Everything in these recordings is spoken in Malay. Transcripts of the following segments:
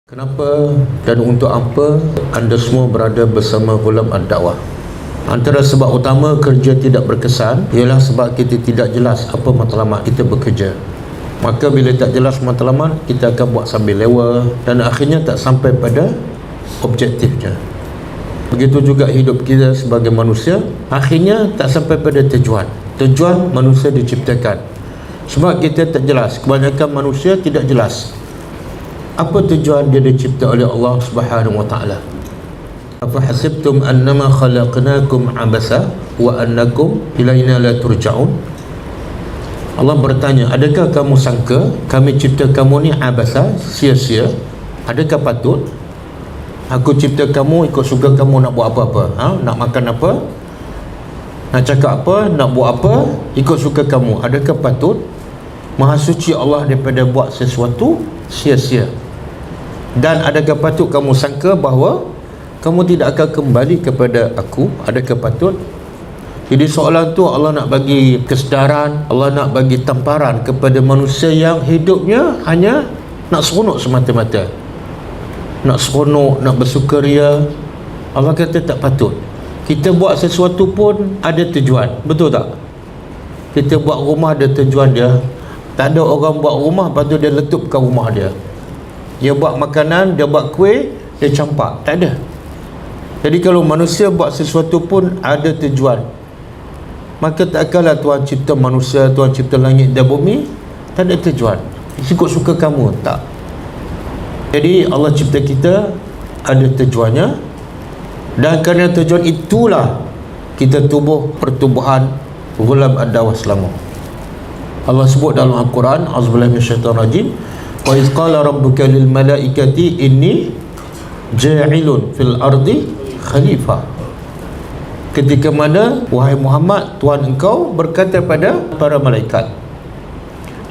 Kenapa dan untuk apa anda semua berada bersama Ghulam Ad-Da'wah? Antara sebab utama kerja tidak berkesan ialah sebab kita tidak jelas apa matlamat kita bekerja. Maka bila tak jelas matlamat, kita akan buat sambil lewa dan akhirnya tak sampai pada objektifnya. Begitu juga hidup kita sebagai manusia, akhirnya tak sampai pada tujuan. Tujuan manusia diciptakan. Sebab kita tak jelas, kebanyakan manusia tidak jelas apa tujuan dia dicipta oleh Allah Subhanahu wa taala. Afa hasibtum annama khalaqnakum abasa wa annakum ilaina la turja'un? Allah bertanya, adakah kamu sangka kami cipta kamu ni abasa, sia-sia? Adakah patut aku cipta kamu ikut suka kamu nak buat apa-apa? Nak makan apa? Nak cakap apa? Nak buat apa? Ikut suka kamu. Adakah patut? Maha suci Allah daripada buat sesuatu sia-sia. Dan adakah patut kamu sangka bahawa kamu tidak akan kembali kepada aku? Adakah patut? Jadi soalan tu Allah nak bagi kesedaran, Allah nak bagi tamparan kepada manusia yang hidupnya hanya nak seronok semata-mata, nak seronok, nak bersukaria. Allah kata tak patut. Kita buat sesuatu pun ada tujuan, betul tak? Kita buat rumah ada tujuan dia. Tak ada orang buat rumah lepas tu dia letupkan rumah dia. Dia buat makanan, dia buat kuih, dia campak. Tak ada. Jadi kalau manusia buat sesuatu pun ada tujuan. Maka takkanlah Tuhan cipta manusia, Tuhan cipta langit dan bumi tak ada tujuan, ikut suka kamu. Tak. Jadi Allah cipta kita ada tujuannya. Dan kerana tujuan itulah kita tubuh pertubuhan Ghulam Ad-Da'wah selama. Allah sebut dalam Al-Quran, auzubillahi minasyaitonir rajim, wa iz qala rabbuka lil malaikati inni ja'ilun fil ardi khalifah. Ketika mana wahai Muhammad, Tuhan engkau berkata pada para malaikat.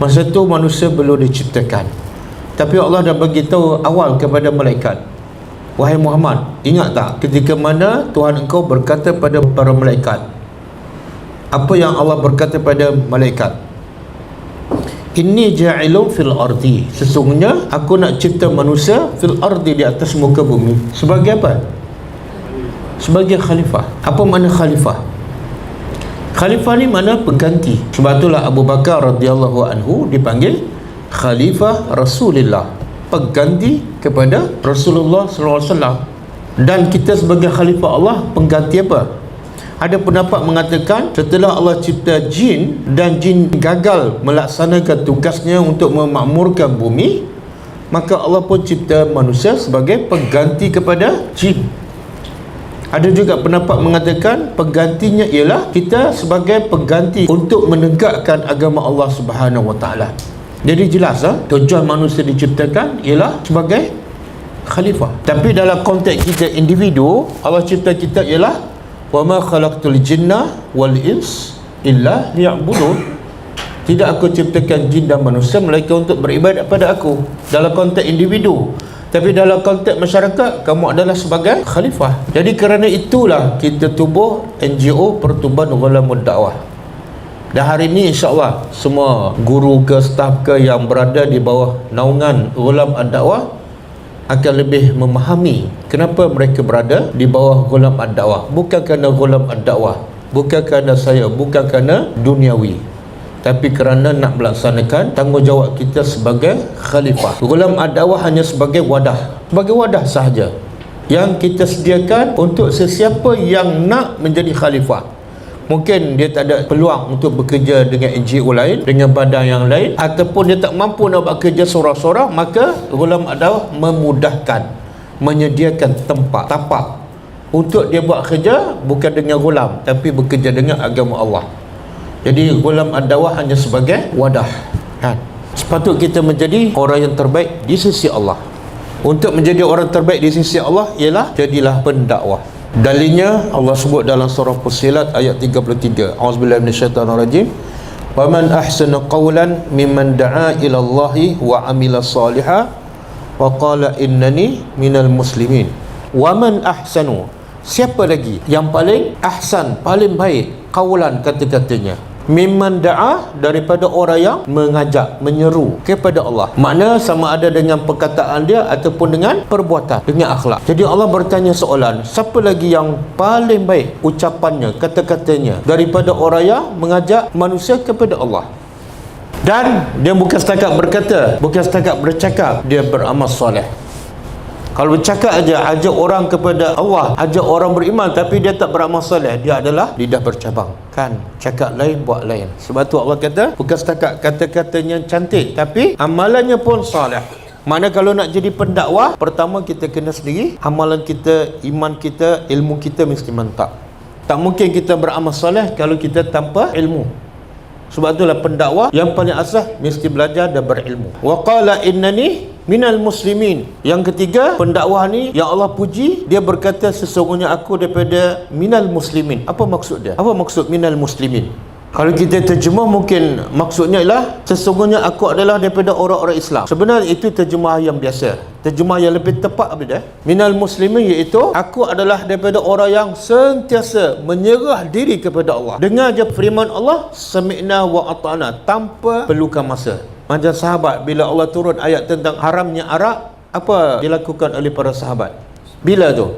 Masa tu manusia belum diciptakan, tapi Allah dah bagi tahu awal kepada malaikat, wahai Muhammad, ingat tak ketika mana Tuhan engkau berkata pada para malaikat? Apa yang Allah berkata pada malaikat? Inni ja'ilun fil ardi, sesungguhnya aku nak cipta manusia fil ardi, di atas muka bumi. Sebagai apa? Sebagai khalifah. Apa makna khalifah? Khalifah ni mana pengganti. Sebab itulah Abu Bakar radhiyallahu anhu dipanggil khalifah Rasulullah, pengganti kepada Rasulullah sallallahu alaihi wasallam. Dan kita sebagai khalifah Allah, pengganti apa? Ada pendapat mengatakan setelah Allah cipta jin dan jin gagal melaksanakan tugasnya untuk memakmurkan bumi, maka Allah pun cipta manusia sebagai pengganti kepada jin. Ada juga pendapat mengatakan penggantinya ialah kita sebagai pengganti untuk menegakkan agama Allah Subhanahu wa taala. Jadi jelas tujuan manusia diciptakan ialah sebagai khalifah. Tapi dalam konteks kita individu, Allah cipta kita ialah wa ma khalaqtul jinna wal ins illa liya'budun. Tidak aku ciptakan jin dan manusia melainkan untuk beribadat pada aku, dalam konteks individu. Tapi dalam konteks masyarakat, kamu adalah sebagai khalifah. Jadi kerana itulah kita tubuh NGO Pertubuhan Ghulam Ad-Da'wah. Dan hari ini insya-Allah semua guru ke staf ke yang berada di bawah naungan Ghulam Ad-Da'wah akan lebih memahami kenapa mereka berada di bawah Ghulam Ad-Da'wah. Bukan kerana Ghulam Ad-Da'wah, bukan kerana saya, bukan kerana duniawi, tapi kerana nak melaksanakan tanggungjawab kita sebagai khalifah. Ghulam Ad-Da'wah hanya sebagai wadah sahaja yang kita sediakan untuk sesiapa yang nak menjadi khalifah. Mungkin dia tak ada peluang untuk bekerja dengan NGO lain, dengan badan yang lain, ataupun dia tak mampu nak buat kerja sorang-sorang, maka Ghulam Ad-Da'wah memudahkan, menyediakan tempat, tapak untuk dia buat kerja bukan dengan ghulam, tapi bekerja dengan agama Allah. Jadi Ghulam Ad-Da'wah hanya sebagai wadah. Sepatut kita menjadi orang yang terbaik di sisi Allah. Untuk menjadi orang terbaik di sisi Allah ialah jadilah pendakwah. Dalilnya Allah sebut dalam surah Fussilat ayat 33. Auzubillahi minasyaitonirrajim. Wa man ahsanu qawlan mimman da'a ila Allahi wa 'amila shalihan wa qala innani minal muslimin. Wa man ahsanu, siapa lagi yang paling ahsan, paling baik qawlan, kata-katanya, Mimman da'a, daripada orang yang mengajak, menyeru kepada Allah. Makna sama ada dengan perkataan dia ataupun dengan perbuatan, dengan akhlak. Jadi Allah bertanya soalan, siapa lagi yang paling baik ucapannya, kata-katanya daripada orang yang mengajak manusia kepada Allah? Dan dia bukan setakat berkata, bukan setakat bercakap, dia beramal soleh. Kalau bercakap aja, ajak orang kepada Allah, ajak orang beriman, tapi dia tak beramal soleh, dia adalah lidah bercabang. Kan, cakap lain, buat lain. Sebab tu Allah kata, bukan setakat kata-katanya cantik, tapi amalannya pun soleh. Mana kalau nak jadi pendakwah, pertama kita kena sendiri, amalan kita, iman kita, ilmu kita mesti mantap. Tak mungkin kita beramal soleh kalau kita tanpa ilmu. Sebab itulah pendakwah yang paling asas mesti belajar dan berilmu. Wa qala innani minal muslimin. Yang ketiga, pendakwah ni yang Allah puji, dia berkata sesungguhnya aku daripada minal muslimin. Apa maksud dia? Apa maksud minal muslimin? Kalau kita terjemah mungkin maksudnya ialah sesungguhnya aku adalah daripada orang-orang Islam. Sebenarnya itu terjemah yang biasa. Terjemah yang lebih tepat apa dia? Minal muslimin iaitu aku adalah daripada orang yang sentiasa menyerah diri kepada Allah. Dengar je firman Allah, sami'na wa ata'na, tanpa perlukan masa. Macam sahabat bila Allah turun ayat tentang haramnya arak, apa dilakukan oleh para sahabat? Bila tu?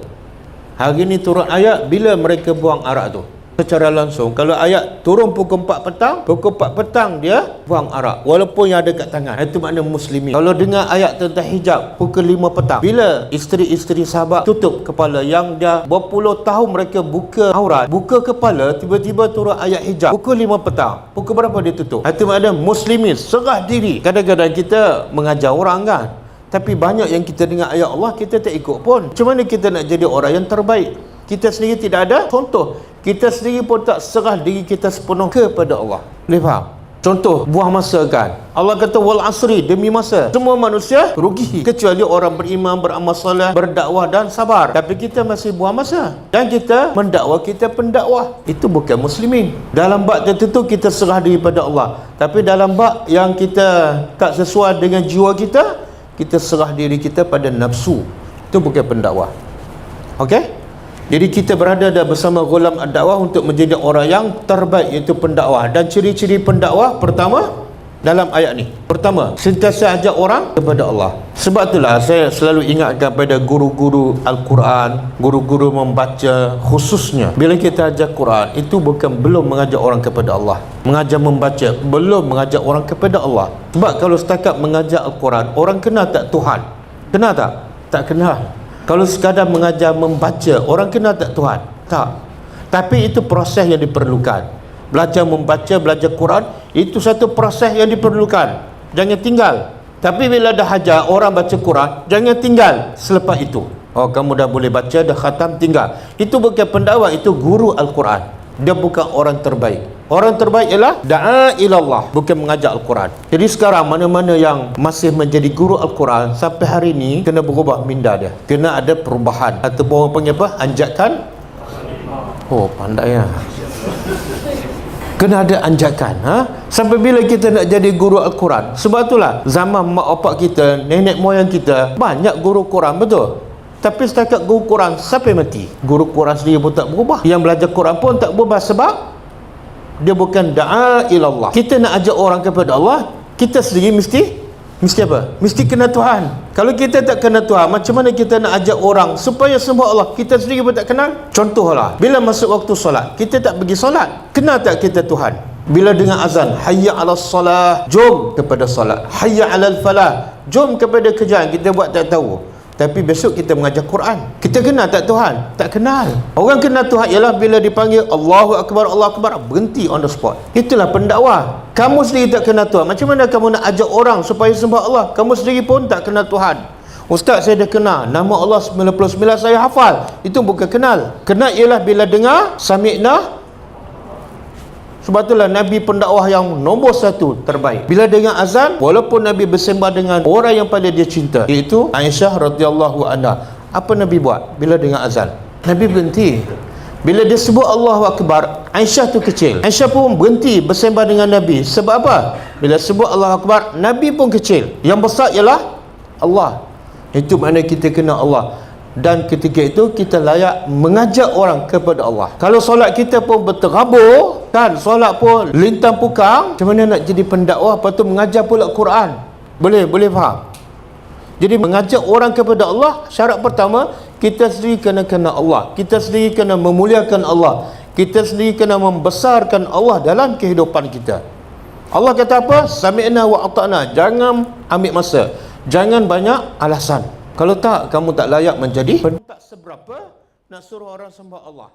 Hari ni turun ayat bila mereka buang arak tu. Secara langsung, kalau ayat turun pukul 4 petang, pukul 4 petang dia buang arak, walaupun yang ada kat tangan. Itu makna muslimin. Kalau dengar ayat tentang hijab pukul 5 petang, bila isteri-isteri sahabat tutup kepala, yang dah berpuluh tahun mereka buka aurat, buka kepala, tiba-tiba turun ayat hijab pukul 5 petang, pukul berapa dia tutup? Itu makna muslimin, serah diri. Kadang-kadang kita mengajar orang kan, tapi banyak yang kita dengar ayat Allah kita tak ikut pun. Macam mana kita nak jadi orang yang terbaik? Kita sendiri tidak ada contoh. Kita sendiri pun tak serah diri kita sepenuh kepada Allah. Boleh faham? Contoh, buang masa kan. Allah kata wal asri, demi masa. Semua manusia rugi kecuali orang beriman, beramal soleh, berdakwah dan sabar. Tapi kita masih buang masa. Dan kita mendakwah, kita pendakwah. Itu bukan muslimin. Dalam bab tertentu kita serah diri pada Allah. Tapi dalam bab yang kita tak sesuai dengan jiwa kita, kita serah diri kita pada nafsu. Itu bukan pendakwah. Okey? Jadi kita berada bersama Ghulam Ad-Dakwah untuk menjadi orang yang terbaik, iaitu pendakwah. Dan ciri-ciri pendakwah pertama dalam ayat ni, pertama, sentiasa ajak orang kepada Allah. Sebab itulah saya selalu ingatkan pada guru-guru Al-Quran, guru-guru membaca khususnya, bila kita ajar Quran, itu bukan belum mengajak orang kepada Allah. Mengajar membaca belum mengajak orang kepada Allah. Sebab kalau setakat mengajar Al-Quran, orang kenal tak Tuhan? Kenal tak? Tak kenal. Kalau sekadar mengajar membaca, orang kenal tak Tuhan? Tak. Tapi itu proses yang diperlukan. Belajar membaca, belajar Quran, itu satu proses yang diperlukan. Jangan tinggal. Tapi bila dah ajar orang baca Quran, jangan tinggal selepas itu. Oh, kamu dah boleh baca, dah khatam, tinggal. Itu bukan pendakwah, itu guru Al-Quran. Dia bukan orang terbaik. Orang terbaik ialah da'a ilallah, bukan mengajak Al-Quran. Jadi sekarang mana-mana yang masih menjadi guru Al-Quran sampai hari ini kena berubah minda dia. Kena ada perubahan. Ataupun orang panggil apa? Anjakan. Oh, pandai ya. Kena ada anjakan. Sampai bila kita nak jadi guru Al-Quran? Sebab itulah zaman mak opak kita, nenek moyang kita, banyak guru Quran, betul? Tapi setakat guru Quran sampai mati, guru Quran sendiri pun tak berubah. Yang belajar Quran pun tak berubah sebab dia bukan da'a ilallah. Kita nak ajak orang kepada Allah, kita sendiri mesti apa? Mesti kenal Tuhan. Kalau kita tak kenal Tuhan, macam mana kita nak ajak orang supaya sembah Allah? Kita sendiri pun tak kenal. Contohlah, bila masuk waktu solat, kita tak pergi solat. Kenal tak kita Tuhan? Bila dengar azan, hayya 'alas salah, jom kepada solat. Hayya 'alal falah, jom kepada kerjaan. Kita buat tak tahu. Tapi besok kita mengajar Quran. Kita kenal tak Tuhan? Tak kenal. Orang kenal Tuhan ialah bila dipanggil Allahu Akbar, Allahu Akbar, berhenti on the spot. Itulah pendakwah. Kamu sendiri tak kenal Tuhan, macam mana kamu nak ajak orang supaya sembah Allah? Kamu sendiri pun tak kenal Tuhan. Ustaz, saya dah kenal nama Allah 99, saya hafal. Itu bukan kenal. Kenal ialah bila dengar sami'na. Sebab itulah Nabi pendakwah yang nombor 1 terbaik. Bila dengar azan, walaupun Nabi bersembah dengan orang yang paling dia cinta, iaitu Aisyah radhiyallahu anha. Apa Nabi buat bila dengar azan? Nabi berhenti. Bila dia sebut Allahu Akbar, Aisyah tu kecil. Aisyah pun berhenti bersembah dengan Nabi. Sebab apa? Bila sebut Allahu Akbar, Nabi pun kecil. Yang besar ialah Allah. Itu makna kita kenal Allah. Dan ketika itu kita layak mengajak orang kepada Allah. Kalau solat kita pun berterabur, Kan solat pun lintang pukang, macam mana nak jadi pendakwah, lepas tu mengajar pula Quran? Boleh faham? Jadi mengajak orang kepada Allah, syarat pertama, kita sendiri kena kenal Allah, kita sendiri kena memuliakan Allah, kita sendiri kena membesarkan Allah dalam kehidupan kita. Allah kata apa? Sami'na wa ata'na. Jangan ambil masa, jangan banyak alasan. Kalau tak, kamu tak layak menjadi tak seberapa nak suruh orang sembah Allah.